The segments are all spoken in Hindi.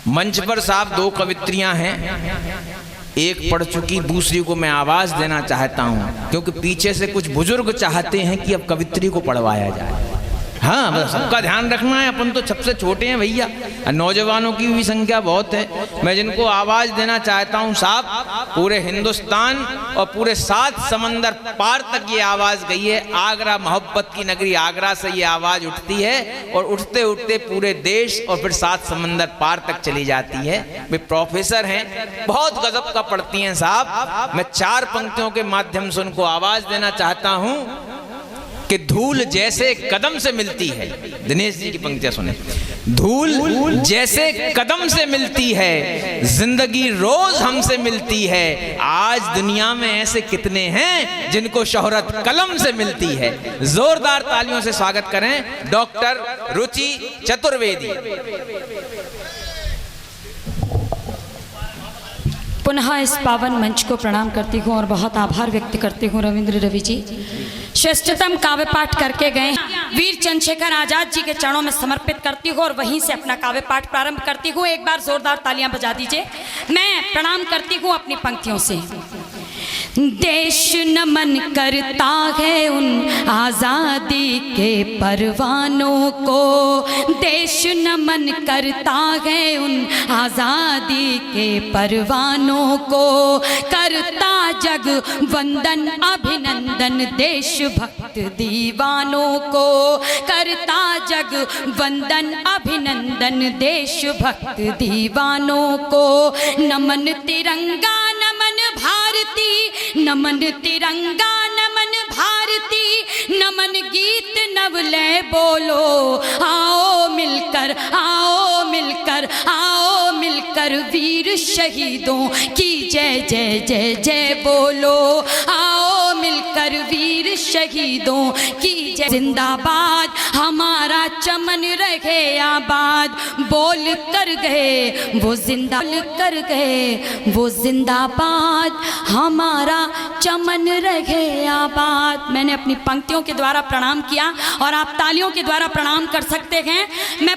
मंच पर साहब दो कवित्रियां हैं, एक पढ़ चुकी, दूसरी को मैं आवाज देना चाहता हूं क्योंकि पीछे से कुछ बुजुर्ग चाहते हैं कि अब कवित्री को पढ़वाया जाए। हाँ, बस सबका ध्यान रखना है, अपन तो सबसे छोटे हैं भैया, नौजवानों की भी संख्या बहुत है। मैं जिनको आवाज देना चाहता हूं साहब, पूरे हिंदुस्तान और पूरे 7 समंदर पार तक ये आवाज गई है। आगरा, मोहब्बत की नगरी आगरा से ये आवाज उठती है और उठते उठते पूरे देश और फिर 7 समंदर पार तक चली जाती है। वे प्रोफेसर हैं, बहुत गजब का पढ़ती हैं साहब। मैं 4 पंक्तियों के माध्यम से उनको आवाज देना चाहता हूं कि धूल जैसे कदम से मिलती है। दिनेश जी की पंक्तियां सुने। धूल जैसे कदम से मिलती है, जिंदगी रोज हमसे मिलती है। आज दुनिया में ऐसे कितने हैं जिनको शोहरत कलम से मिलती है। जोरदार तालियों से स्वागत करें डॉक्टर रुचि चतुर्वेदी। पुनः इस पावन मंच को प्रणाम करती हूँ और बहुत आभार व्यक्त करती हूँ रविंद्र रवि जी, श्रेष्ठतम काव्य पाठ करके गए वीर चंद्रशेखर आजाद जी के चरणों में समर्पित करती हूँ और वहीं से अपना काव्य पाठ प्रारंभ करती हूँ। एक बार जोरदार तालियां बजा दीजिए। मैं प्रणाम करती हूँ अपनी पंक्तियों से। देश नमन करता है उन आज़ादी के परवानों को, देश नमन करता है उन आज़ादी के परवानों को। करता जग वंदन अभिनंदन देशभक्त दीवानों को। करता जग वंदन अभिनंदन देशभक्त दीवानों को। नमन तिरंगा नमन भारती, नमन तिरंगा नमन भारती, नमन गीत नवले बोलो। आओ मिलकर, आओ मिलकर, आओ मिलकर वीर शहीदों की जय जय जय जय बोलो। आओ मिलकर वीर शहीदों की जय। जिंदाबाद हमारा चमन रहे आबाद, बोल कर गए वो जिंदा कर गए वो जिंदाबाद हमारा चमन रहे आबाद। मैंने अपनी पंक्तियों के द्वारा प्रणाम किया और आप तालियों के द्वारा प्रणाम कर सकते हैं। मैं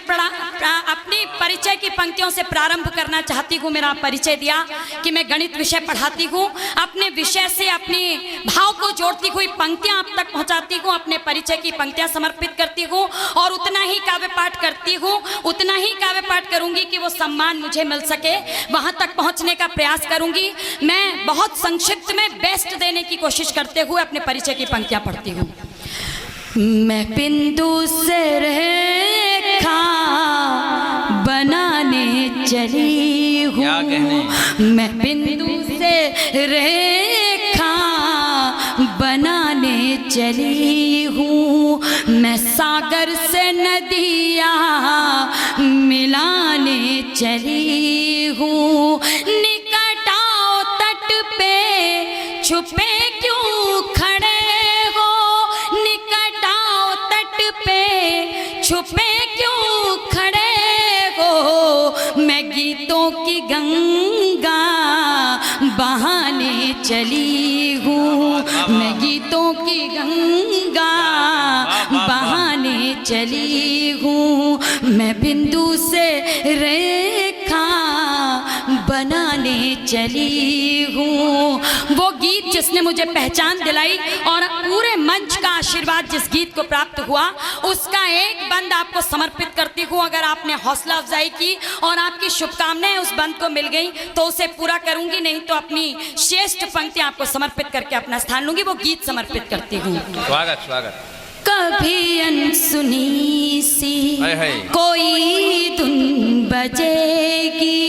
अपनी परिचय की पंक्तियों से प्रारंभ करना चाहती हूँ। मेरा परिचय दिया कि मैं गणित विषय पढ़ाती हूँ, अपने विषय से अपने भाव को जोड़ती हुई पंक्तियाँ आप तक पहुँचाती हूँ, अपने परिचय की पंक्तियाँ समर्पित करती हूँ और उतना ही काव्य पाठ करती हूँ, उतना ही काव्य पाठ करूँगी कि वो सम्मान मुझे मिल सके, वहाँ तक पहुँचने का प्रयास करूँगी। मैं बहुत संक्षिप्त में बेस्ट देने की कोशिश करते हुए अपने परिचय की पंक्तियाँ पढ़ती हूँ। मैं बिंदु से रेखा बनाने चली हूँ, मैं बिंदु से रेखा बनाने चली हूँ। मैं सागर से नदियाँ मिलाने चली हूँ। निकट आओ तट पे छुपे क्यों खड़े हो, निकट आओ तट पे छुपे क्यों खड़े हो। मैं गीतों की गंगा बहाने चली हूँ, मैं गीतों की गंगा बहाने चली हूँ। मैं बिंदु से रेखा बनाने चली हूँ। वो गीत जिसने मुझे पहचान दिलाई और पूरे मंच का आशीर्वाद जिस गीत को प्राप्त हुआ, उसका एक बंद आपको समर्पित करती हूँ। अगर आपने हौसला अफजाई की और आपकी शुभकामनाएं उस बंद को मिल गई तो उसे पूरा करूंगी, नहीं तो अपनी श्रेष्ठ पंक्ति आपको समर्पित करके अपना स्थान लूंगी। वो गीत समर्पित करती हूँ। स्वागत स्वागत। कभी अनसुनी सी कोई धुन बजेगी,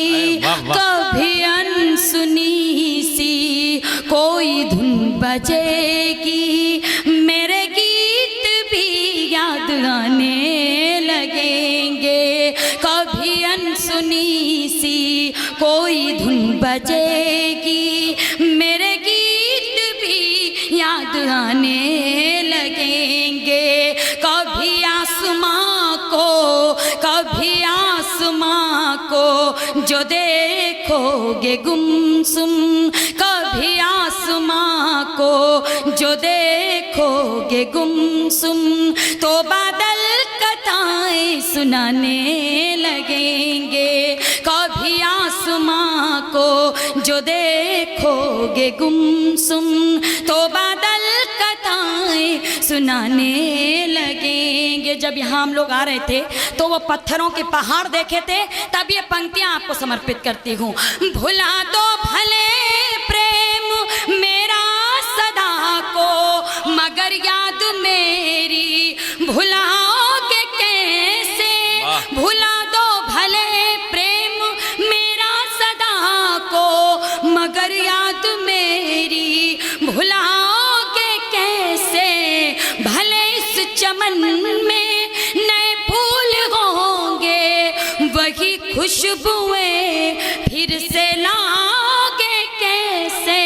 कभी अनसुनी सी कोई धुन बजेगी। मेरे गीत भी याद आने लगेंगे, कभी अनसुनी सी कोई धुन बजेगी। मेरे गीत भी याद आने लगेंगे। कभी आसमां को, कभी आसमां को जो देखोगे गुमसुम, कभी आसमां को जो देखोगे गुमसुम, तो बादल कताएं सुनाने लगेंगे। कभी आसमां को जो देखोगे गुमसुम तो बादल कथाएं सुनाने लगेंगे। जब यहाँ हम लोग आ रहे थे तो वो पत्थरों के पहाड़ देखे थे, तब ये पंक्तियां आपको समर्पित करती हूँ। भुला दो भले प्रेम मेरा सदा को, मगर याद मेरी भुलाओगे कैसे। भुला दो भले प्रेम मेरा सदा को, मगर याद मेरी भुलाओगे कैसे। भले इस चमन में नए फूल होंगे, वही खुशबुएं फिर से लाओगे कैसे।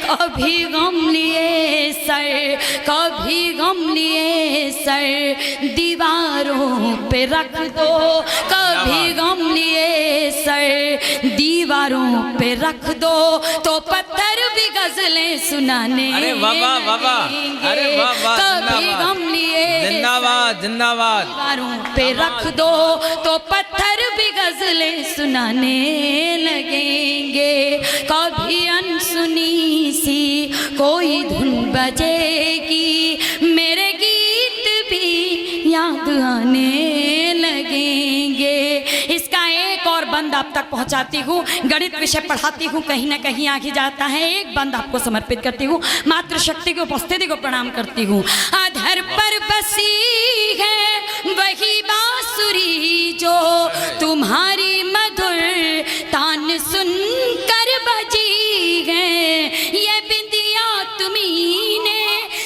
कभी गम लिए सर, कभी गम लिए सर दीवारों पे रख दो। कभी गम लिए सर दीवारों पे रख दो, तो पत्थर भी गजलें सुनाने। अरे वाह वाह, अरे वाह, कभी गम लिए जिंदाबाद जिंदाबाद। दीवारों पे रख दो तो पत्थर भी गजलें सुनाने लगेंगे। कभी अनसुनी सी कोई धुन बजेगी, मेरे गीत भी याद आने लगेंगे। इसका एक और बंद आप तक पहुंचाती हूँ। गणित विषय पढ़ाती हूँ, कहीं ना कहीं आगे जाता है। एक बंद आपको समर्पित करती हूँ। मातृशक्ति की उपस्थिति को प्रणाम करती हूँ। अधर पर बसी है वही बांसुरी जो तुम्हारी मधुर तान सुनकर बजी है। ये बिंदिया तुम्ही ने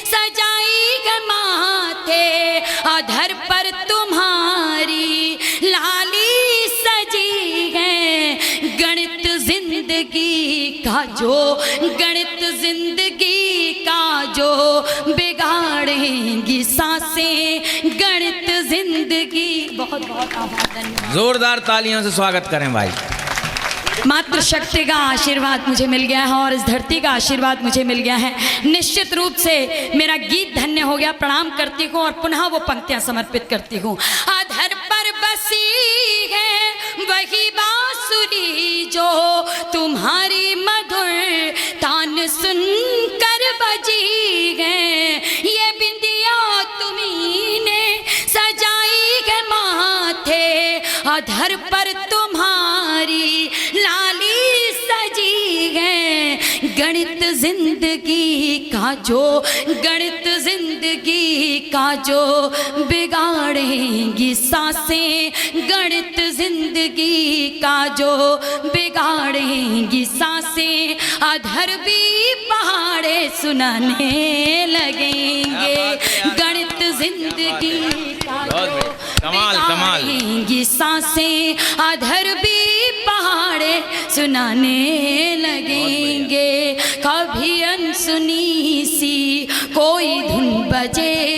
सजाई है माथे, अधर पर तुम्हारी लाली सजी है। गणित जिंदगी का जो, गणित जिंदगी का जो बिगाड़ेंगी सांसें, गणित जिंदगी। बहुत बहुत आभार, धन्यवाद। जोरदार तालियों से स्वागत करें भाई। मातृशक्ति का आशीर्वाद मुझे मिल गया है और इस धरती का आशीर्वाद मुझे मिल गया है। निश्चित रूप से मेरा गीत धन्य हो गया। प्रणाम करती हूँ और पुनः वो पंक्तियां समर्पित करती हूँ। अधर पर बसी है वही बांसुरी जो तुम्हारी मधुर तान सुनकर बजी है। ये बिंदिया तुम्ही ने सजाई है माथे, अधर पर तुम्हारी लाली सजी है। गणित जिंदगी का जो, गणित जिंदगी का जो बिगाड़ेंगी सांसें, गणित जिंदगी का जो बिगाड़ेंगी सांसें, अधर भी पहाड़े सुनाने लगेंगे। गणित जिंदगी का जो कमाल कमाल सांसें, अधर भी पहाड़े सुनाने लगेंगे। कभी अनसुनी सी कोई धुन बजे